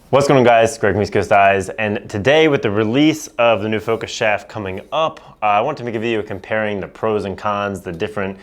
What's going on, guys? Greg from East Coast Eyes, and today with the release of the new Focus shaft coming up, I want to make a video comparing the pros and cons, the different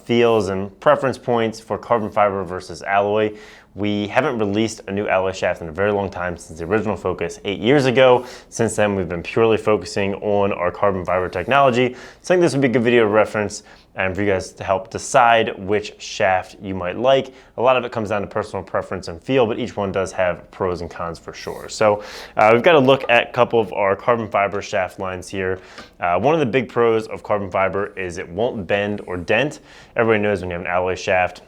feels and preference points for carbon fiber versus alloy. We haven't released a new alloy shaft in a very long time, since the original Focus 8 years ago. Since then, we've been purely focusing on our carbon fiber technology. So I think this would be a good video to reference and for you guys to help decide which shaft you might like. A lot of it comes down to personal preference and feel, but each one does have pros and cons for sure. So we've got to look at a couple of our carbon fiber shaft lines here. One of the big pros of carbon fiber is it won't bend or dent. Everybody knows when you have an alloy shaft,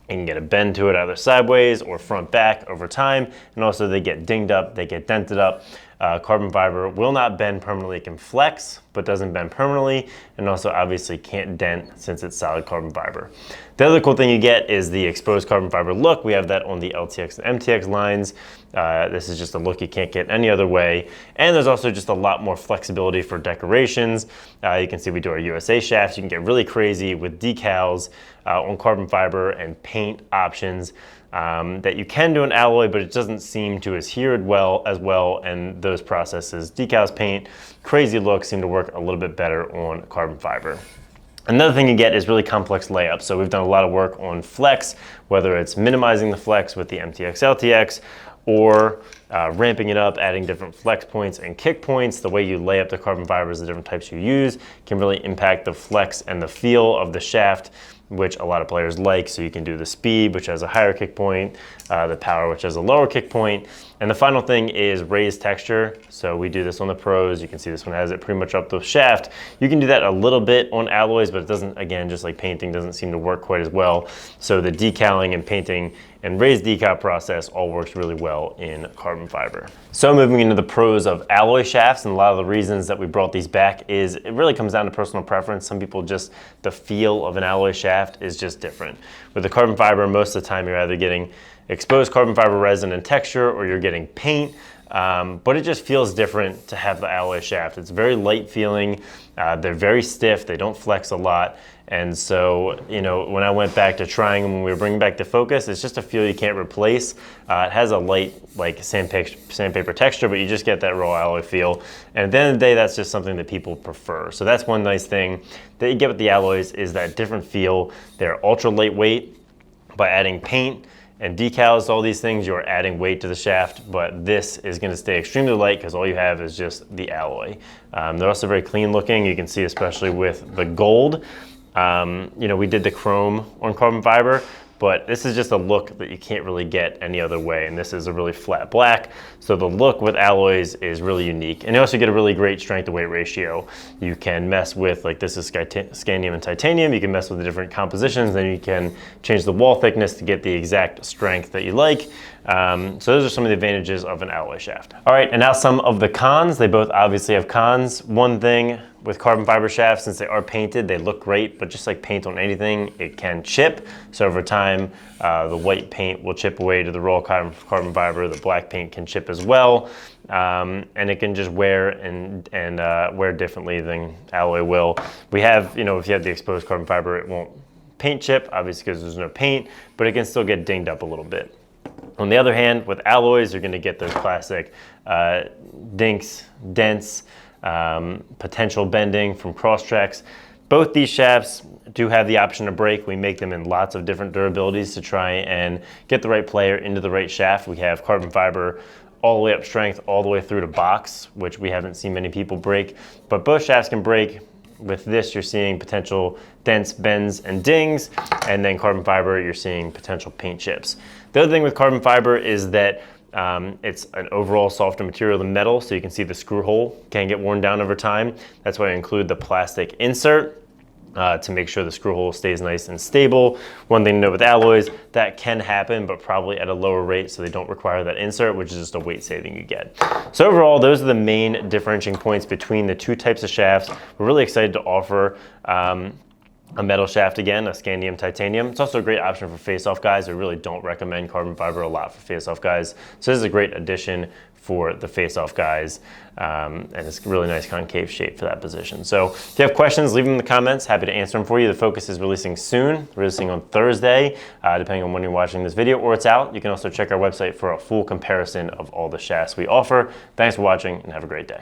you can get a bend to it either sideways or front back over time, and also they get dinged up, they get dented up. Carbon fiber will not bend permanently. It can flex, but doesn't bend permanently, and also obviously can't dent since it's solid carbon fiber. The other cool thing you get is the exposed carbon fiber look. We have that on the LTX and MTX lines. This is just a look you can't get any other way. And there's also just a lot more flexibility for decorations. You can see we do our USA shafts. You can get really crazy with decals on carbon fiber and paint options. That you can do an alloy, but it doesn't seem to adhere as well, and those processes, decals, paint, crazy looks, seem to work a little bit better on carbon fiber. Another thing you get is really complex layups. So we've done a lot of work on flex, whether it's minimizing the flex with the MTX, LTX, or ramping it up, adding different flex points and kick points. The way you lay up the carbon fibers, the different types you use, can really impact the flex and the feel of the shaft, which a lot of players like. So you can do the speed, which has a higher kick point, the power, which has a lower kick point. And the final thing is raised texture. So we do this on the pros. You can see this one has it pretty much up the shaft. You can do that a little bit on alloys, but it doesn't, again, just like painting, doesn't seem to work quite as well. So the decaling and painting and raised decal process all works really well in carbon fiber. So moving into the pros of alloy shafts, and a lot of the reasons that we brought these back is it really comes down to personal preference. Some people just, the feel of an alloy shaft is just different. With the carbon fiber, most of the time you're either getting exposed carbon fiber resin and texture, or you're getting paint. But it just feels different to have the alloy shaft. It's very light feeling. They're very stiff. They don't flex a lot. And so, you know, when I went back to trying them when we were bringing back the Focus, it's just a feel you can't replace. It has a light, like sandpaper texture, but you just get that raw alloy feel. And at the end of the day, that's just something that people prefer. So that's one nice thing that you get with the alloys, is that different feel. They're ultra lightweight. By adding paint and decals, all these things, you're adding weight to the shaft, but this is going to stay extremely light because all you have is just the alloy. They're also very clean looking. You can see, especially with the gold, you know, we did the chrome on carbon fiber, but this is just a look that you can't really get any other way, and this is a really flat black. So the look with alloys is really unique, and you also get a really great strength to weight ratio. You can mess with, like, this is scandium and titanium. You can mess with the different compositions, then you can change the wall thickness to get the exact strength that you like. So those are some of the advantages of an alloy shaft. All right, and now some of the cons. They both obviously have cons. One thing with carbon fiber shafts, since they are painted, they look great, but just like paint on anything, it can chip. So over time, the white paint will chip away to the raw carbon fiber. The black paint can chip as well. And it can just wear and wear differently than alloy will. We have, you know, if you have the exposed carbon fiber, it won't paint chip, obviously because there's no paint, but it can still get dinged up a little bit. On the other hand, with alloys, you're gonna get those classic dinks, dents, potential bending from cross tracks. Both these shafts do have the option to break. We make them in lots of different durabilities to try and get the right player into the right shaft. We have carbon fiber all the way up strength, all the way through to box, which we haven't seen many people break, but both shafts can break. With this, you're seeing potential dents, bends, and dings, and then carbon fiber, you're seeing potential paint chips. The other thing with carbon fiber is that it's an overall softer material than metal, so you can see the screw hole can get worn down over time. That's why I include the plastic insert to make sure the screw hole stays nice and stable. One thing to note with alloys, that can happen, but probably at a lower rate, so they don't require that insert, which is just a weight saving you get. So overall, those are the main differentiating points between the two types of shafts. We're really excited to offer a metal shaft again, a scandium titanium. It's also a great option for face-off guys. I really don't recommend carbon fiber a lot for face-off guys. So this is a great addition for the face-off guys, and it's a really nice concave shape for that position. So if you have questions, leave them in the comments. Happy to answer them for you. The Focus is releasing soon, releasing on Thursday, depending on when you're watching this video, or it's out. You can also check our website for a full comparison of all the shafts we offer. Thanks for watching, and have a great day.